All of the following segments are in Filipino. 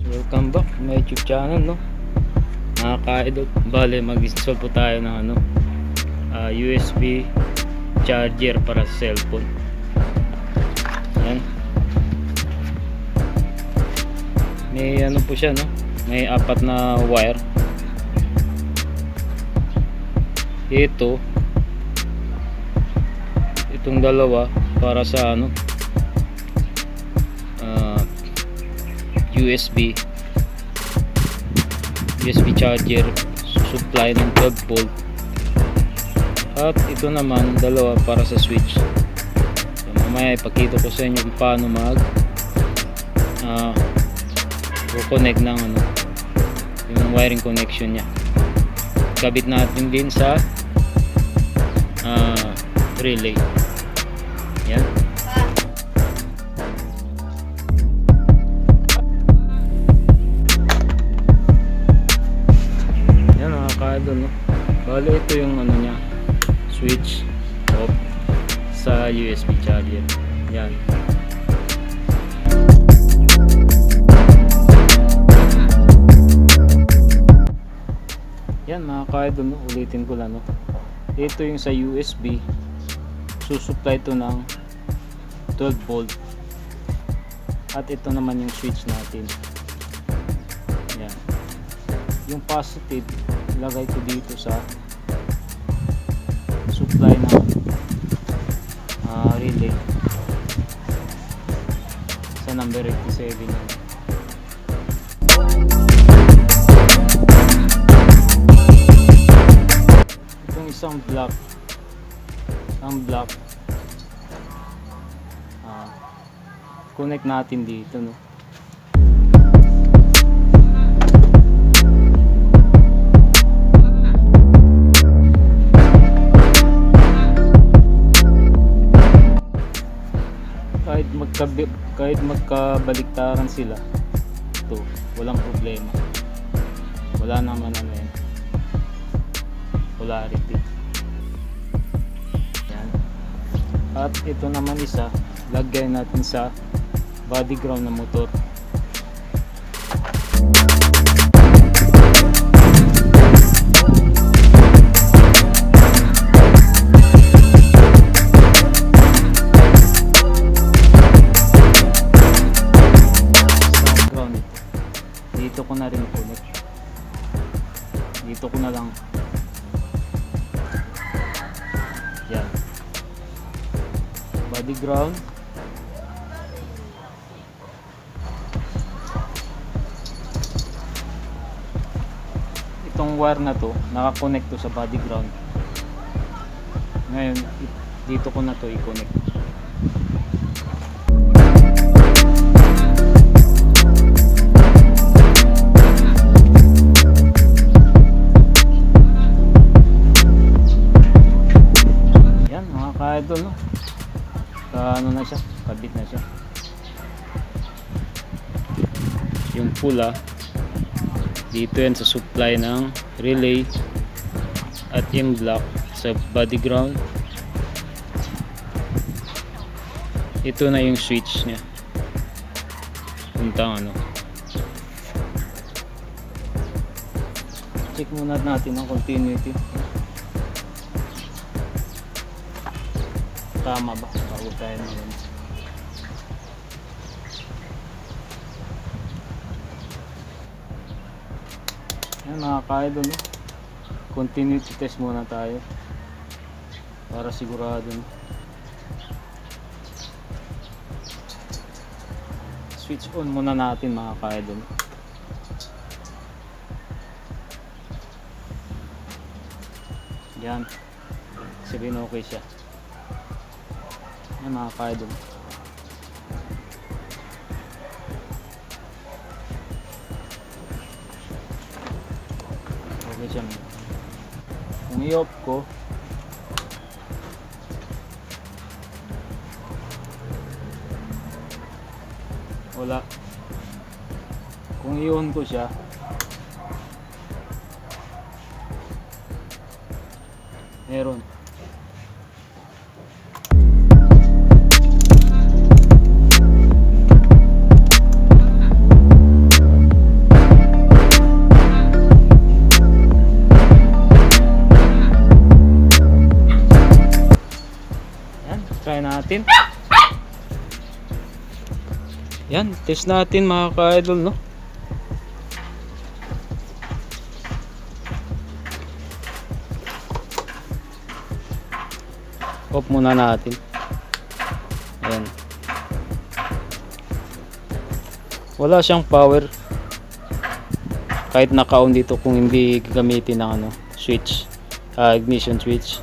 Welcome back to my YouTube channel, no? Mga ka-idol, bale mag-install po tayo ng USB charger para sa cellphone. Yan. May po siya, no? May apat na wire. Itong dalawa para sa USB charger supply ng 12 volt, at ito naman dalawa para sa switch. So, mamaya ipakita ko sa inyo kung paano connect ng yung wiring connection nya. Kabit natin din sa relay. Yan. No? Bale ito yung nya, switch off sa USB charger. Yan. Yan mga ka-idol, no? Ulitin ko lang, no? Ito yung sa USB, susupply ito ng 12 volt, at ito naman yung switch natin. Yan. Yung positive ilagay ko dito sa supply ng relay sa number 87 yan. Itong isang block connect natin dito, no? Kahit magkabaliktaran sila, ito walang problema, wala naman yan, polarity. Yan. At ito naman isa, lagay natin sa body ground ng motor. Dito ko na rin connect. Dito ko na lang. Yan. Body ground. Itong wire na to, naka-connect to sa body ground. Ngayon, dito ko na to i-connect. Ito, no? Na siya, kabit na siya. Yung pula dito yan sa supply ng relay, at yung block sa body ground. Ito na yung switch nya, puntang check muna natin ang continuity. Tama ba? Bago tayo naman. Yan mga ka-idol, no? Continuity test muna tayo para sigurado, no? Switch on muna natin mga ka-idol. Yan. Sabihin okay siya. Yan mga ka-idol. Okay siya. Kung i-off ko, wala. Kung i-on ko siya, meron. natin. Yan, test natin mga ka-idol, no? Off muna natin. Ayan. Wala siyang power. Kahit naka-on dito kung hindi gagamitin ng ano, switch, ignition switch.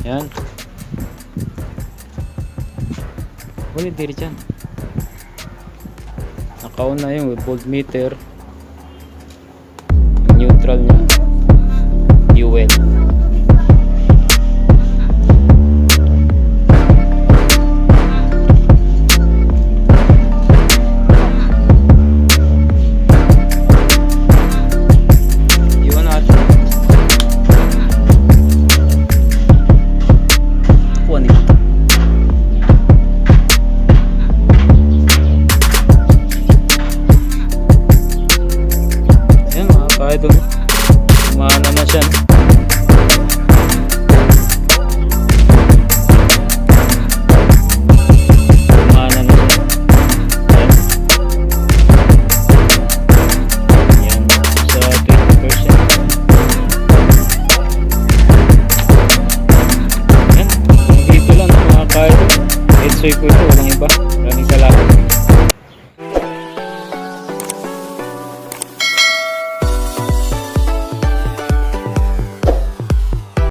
Yan. Ulit diri dyan. Naka-on na yung voltmeter. Neutral niya. Fuel. Idol, umana na siya. Umana na siya. Yan. Sa 20%. Yan. Dito lang mga ka-idol. Let's say po ito, walang iba.